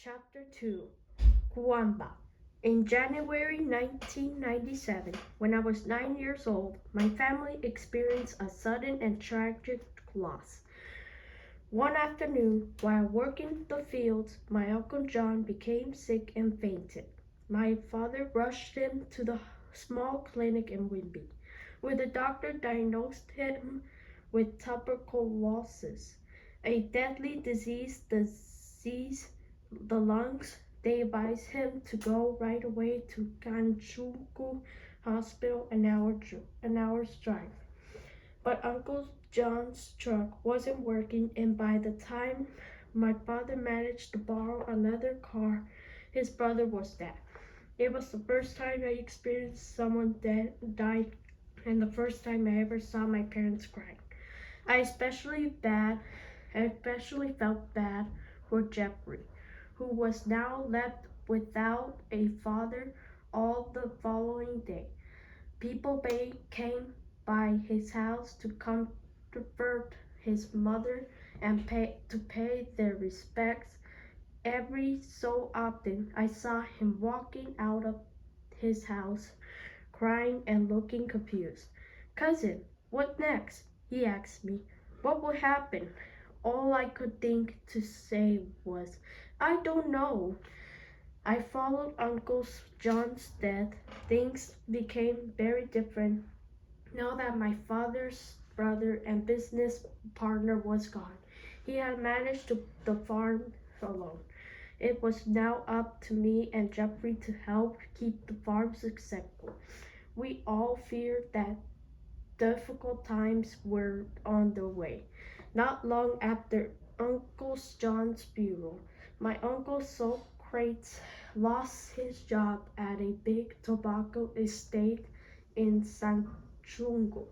Chapter 2 Khamba. In January 1997, when I was 9 years old, my family experienced a sudden and tragic loss. One afternoon, while working the fields, my Uncle John became sick and fainted. My father rushed him to the small clinic in Whitby, where the doctor diagnosed him with tuberculosis, a deadly disease the lungs. They advised him to go right away to Kanchuku Hospital, an hour's drive. But Uncle John's truck wasn't working, and by the time my father managed to borrow another car, his brother was dead. It was the first time I experienced someone dead died, and the first time I ever saw my parents cry. I especially felt bad for Jeffrey, who was now left without a father. All the following day, people came by his house to comfort his mother and pay their respects. Every so often, I saw him walking out of his house, crying and looking confused. "Cousin, what next?" he asked me. "What will happen?" All I could think to say was, "I don't know." I followed Uncle John's death. Things became very different now that my father's brother and business partner was gone. He had managed the farm alone. It was now up to me and Jeffrey to help keep the farm successful. We all feared that difficult times were on the way. Not long after Uncle John's funeral, my uncle Socrates lost his job at a big tobacco estate in Sanchungo.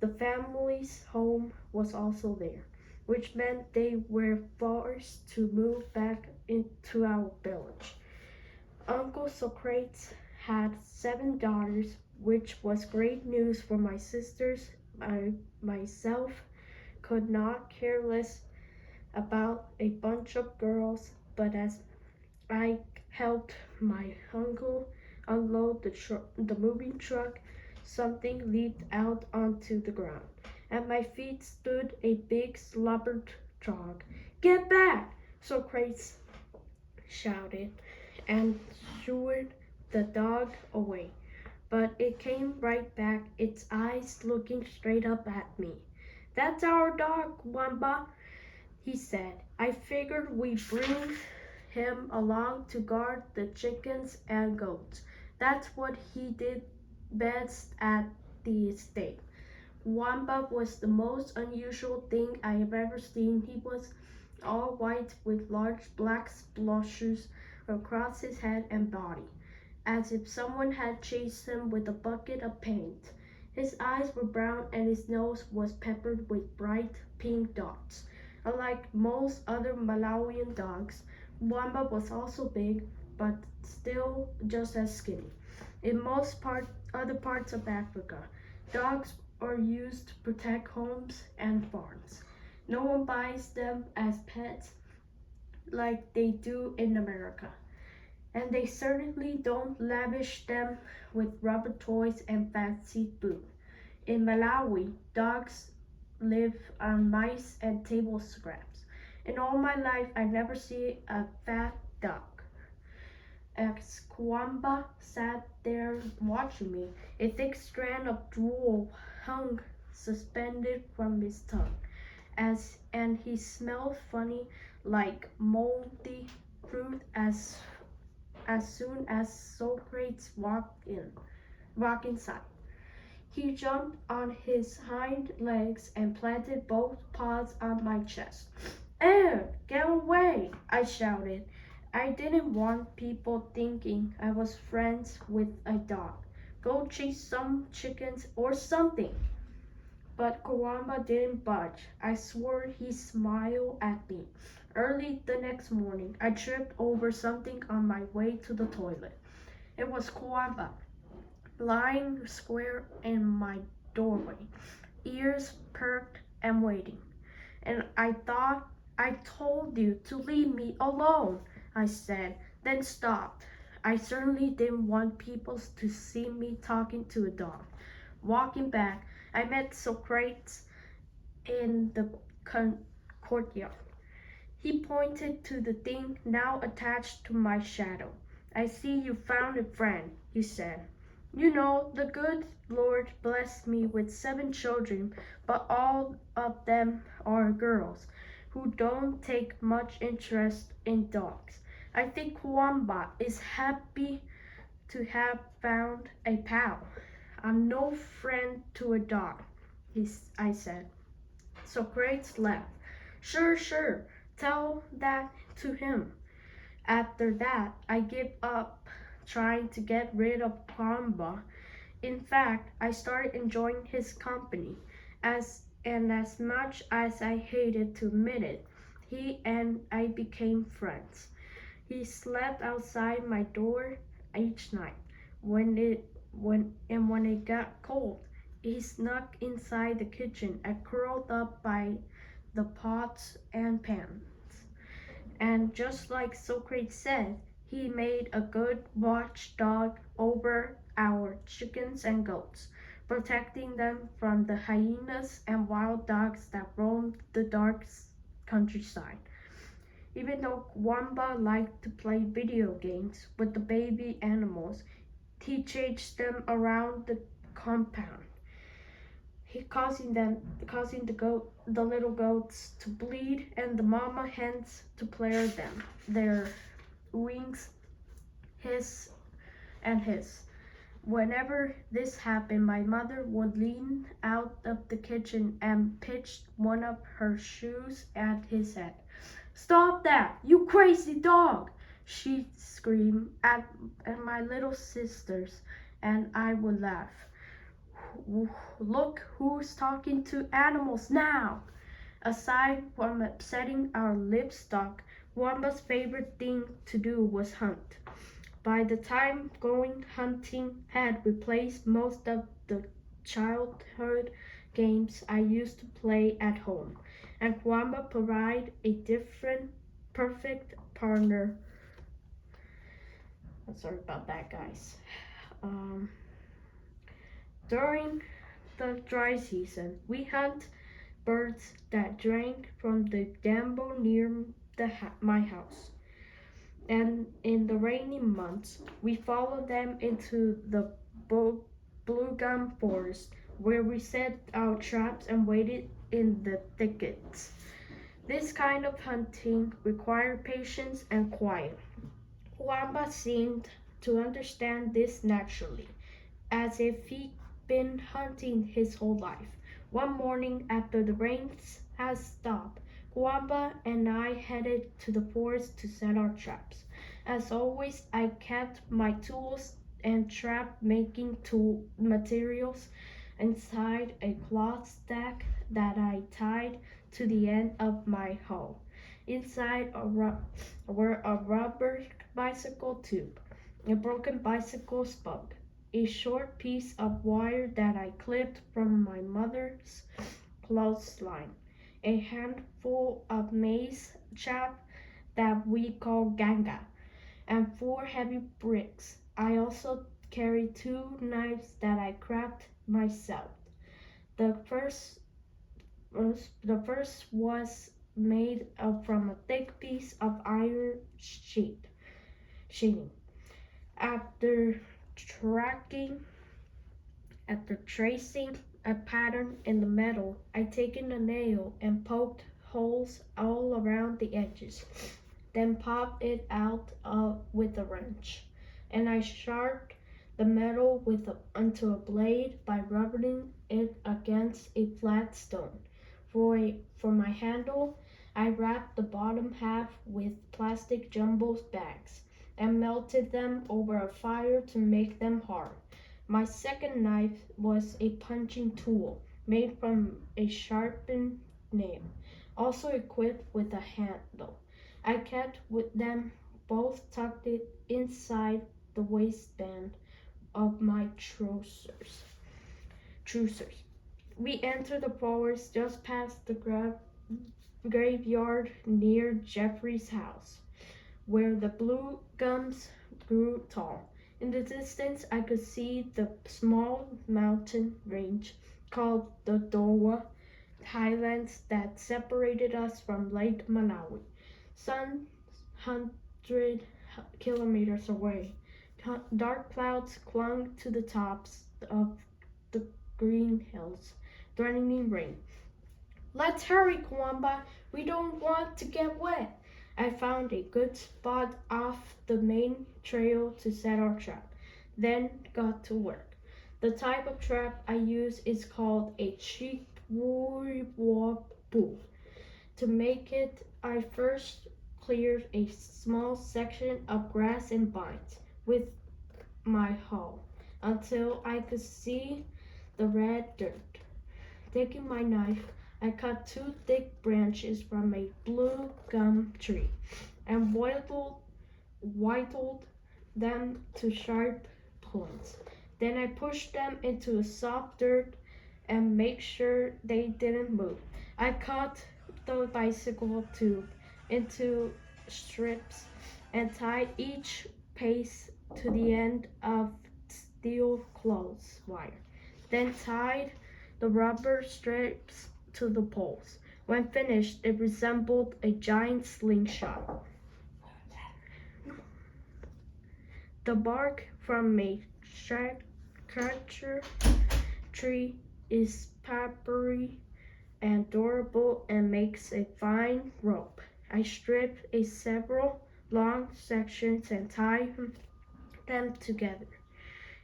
The family's home was also there, which meant they were forced to move back into our village. Uncle Socrates had 7 daughters, which was great news for my sisters. I myself could not care less about a bunch of girls, but as I helped my uncle unload the moving truck, something leaped out onto the ground. At my feet stood a big slobbered dog. "Get back!" Socrates shouted and shooed the dog away. But it came right back, its eyes looking straight up at me. "That's our dog, Wamba," he said. "I figured we'd bring him along to guard the chickens and goats. That's what he did best at the estate." Wamba was the most unusual thing I have ever seen. He was all white with large black splashes across his head and body, as if someone had chased him with a bucket of paint. His eyes were brown and his nose was peppered with bright pink dots. Unlike most other Malawian dogs, Wamba was also big, but still just as skinny. In other parts of Africa, dogs are used to protect homes and farms. No one buys them as pets like they do in America, and they certainly don't lavish them with rubber toys and fancy food. In Malawi, dogs live on mice and table scraps. In all my life, I never see a fat dog. As Kwamba sat there watching me, a thick strand of drool hung suspended from his tongue, and he smelled funny, like moldy fruit. As soon as Socrates walked inside, he jumped on his hind legs and planted both paws on my chest. Get away!" I shouted. I didn't want people thinking I was friends with a dog. "Go chase some chickens or something." But Kawamba didn't budge. I swore he smiled at me. Early the next morning, I tripped over something on my way to the toilet. It was Kawamba, lying square in my doorway, ears perked and waiting. "And I thought I told you to leave me alone," I said, then stopped. I certainly didn't want people to see me talking to a dog. Walking back, I met Socrates in the courtyard. He pointed to the thing now attached to my shadow. I see you found a friend, he said. You know, the good Lord blessed me with 7 children, but all of them are girls who don't take much interest in dogs. I think Khamba is happy to have found a pal. I'm no friend to a dog, I said. Socrates laughed. Sure, sure, tell that to him. After that, I gave up trying to get rid of Khamba. In fact, I started enjoying his company, as much as I hated to admit it. He and I became friends. He slept outside my door each night. When it got cold, he snuck inside the kitchen and curled up by the pots and pans. And just like Socrates said, he made a good watchdog over our chickens and goats, protecting them from the hyenas and wild dogs that roamed the dark countryside. Even though Wamba liked to play video games with the baby animals, he chased them around the compound, the little goats to bleed and the mama hens to flare them, their wings hiss and hiss. Whenever this happened, my mother would lean out of the kitchen and pitch one of her shoes at his head. Stop that, you crazy dog! She'd scream at my little sisters, and I would laugh. Look who's talking to animals now! Aside from upsetting our livestock, Wamba's favorite thing to do was hunt. By the time going hunting had replaced most of the childhood games I used to play at home, and Kwamba provided a different, perfect partner. Sorry about that, guys. Um, During the dry season, we hunt birds that drank from the dambo near my house. And in the rainy months, we followed them into the blue gum forest, where we set our traps and waited in the thickets. This kind of hunting required patience and quiet. Wamba seemed to understand this naturally, as if he'd been hunting his whole life. One morning after the rains had stopped, Wamba and I headed to the forest to set our traps. As always, I kept my tools and trap making tool materials inside a cloth stack that I tied to the end of my hoe. Inside were a rubber bicycle tube, a broken bicycle spoke, a short piece of wire that I clipped from my mother's clothesline, a handful of maize chaff that we call ganga, and 4 heavy bricks. I also carried 2 knives that I crafted myself. The first, the first was made from a thick piece of iron sheeting. After tracing After tracing a pattern in the metal, I taken a nail and poked holes all around the edges, then popped it out with a wrench, and I sharpened the metal onto a blade by rubbing it against a flat stone. For my handle, I wrapped the bottom half with plastic jumbo bags and melted them over a fire to make them hard. My second knife was a punching tool made from a sharpened nail, also equipped with a handle. I kept with them both tucked inside the waistband of my trousers. We entered the forest just past the graveyard near Jeffrey's house. where the blue gums grew tall. In the distance, I could see the small mountain range called the Dowa Highlands that separated us from Lake Manawi, some 100 kilometers away. Dark clouds clung to the tops of the green hills, threatening rain. Let's hurry, Khamba. We don't want to get wet. I found a good spot off the main trail to set our trap, then got to work. The type of trap I use is called a chickwoorwapoo. To make it, I first cleared a small section of grass and vines with my hoe until I could see the red dirt. Taking my knife, I cut 2 thick branches from a blue gum tree and whittled them to sharp points. Then I pushed them into the soft dirt and make sure they didn't move. I cut the bicycle tube into strips and tied each piece to the end of steel clothes wire. Then tied the rubber strips to the poles. When finished, it resembled a giant slingshot. The bark from a stretcher tree is papery and durable and makes a fine rope. I stripped a several long sections and tied them together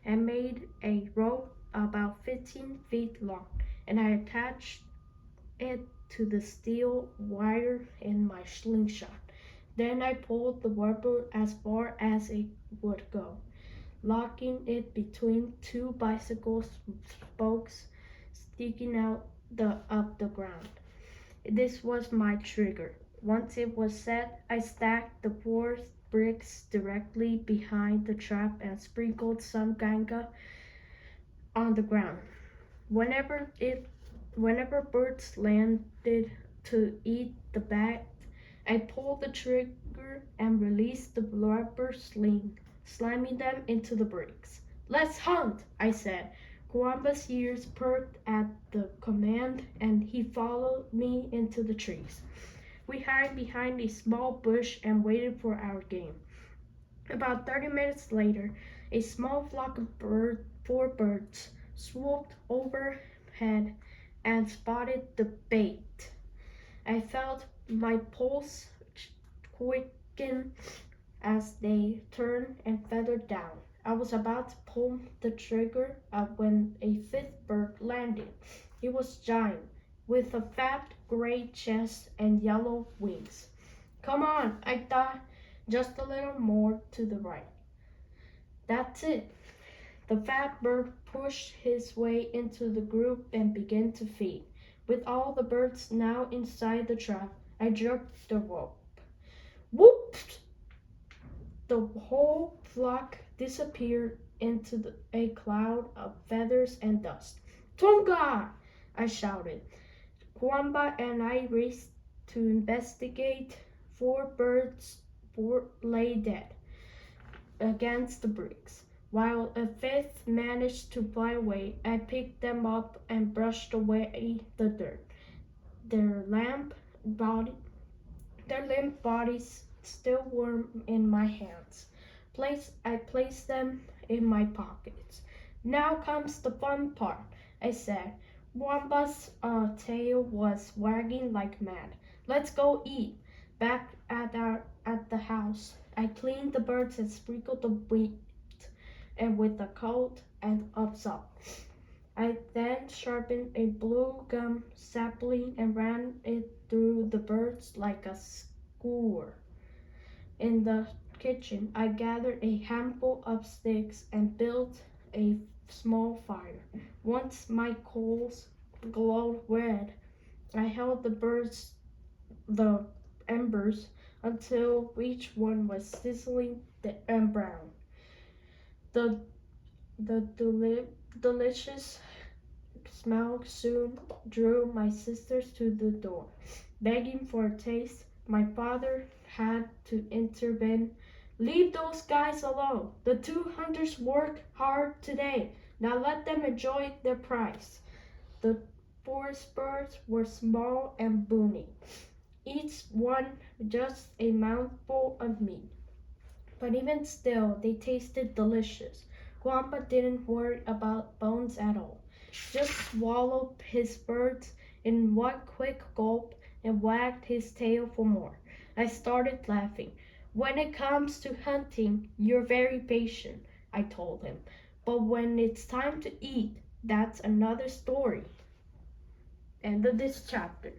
and made a rope about 15 feet long, and I attached it to the steel wire in my slingshot. Then I pulled the rubber as far as it would go, locking it between 2 bicycle spokes sticking out of the ground. This was my trigger. Once it was set, I stacked the 4 bricks directly behind the trap and sprinkled some ganga on the ground. Whenever birds landed to eat the bat, I pulled the trigger and released the rubber sling, slamming them into the bricks. Let's hunt, I said. Kwamba's ears perked at the command, and he followed me into the trees. We hid behind a small bush and waited for our game. About 30 minutes later, a small flock of 4 birds swooped overhead and spotted the bait. I felt my pulse quicken as they turned and feathered down. I was about to pull the trigger when a 5th bird landed. He was giant, with a fat gray chest and yellow wings. Come on, I thought, just a little more to the right. That's it. The fat bird pushed his way into the group and began to feed. With all the birds now inside the trap, I jerked the rope. Whoop! The whole flock disappeared into a cloud of feathers and dust. Tonga! I shouted. Kwamba and I raced to investigate. 4 birds lay dead against the bricks. While a 5th managed to fly away, I picked them up and brushed away the dirt. Their limp bodies still warm in my hands. I placed them in my pockets. Now comes the fun part, I said. Wamba's tail was wagging like mad. Let's go eat. Back at the house, I cleaned the birds and sprinkled the wheat and with a coat and of salt. I then sharpened a blue gum sapling and ran it through the birds like a skewer. In the kitchen, I gathered a handful of sticks and built a small fire. Once my coals glowed red, I held the embers until each one was sizzling and brown. The delicious smell soon drew my sisters to the door, begging for a taste. My father had to intervene. Leave those guys alone. The two hunters worked hard today. Now let them enjoy their prize. The forest birds were small and bony, each one just a mouthful of meat. But even still, they tasted delicious. Khamba didn't worry about bones at all. Just swallowed his birds in one quick gulp and wagged his tail for more. I started laughing. When it comes to hunting, you're very patient, I told him. But when it's time to eat, that's another story. End of this chapter.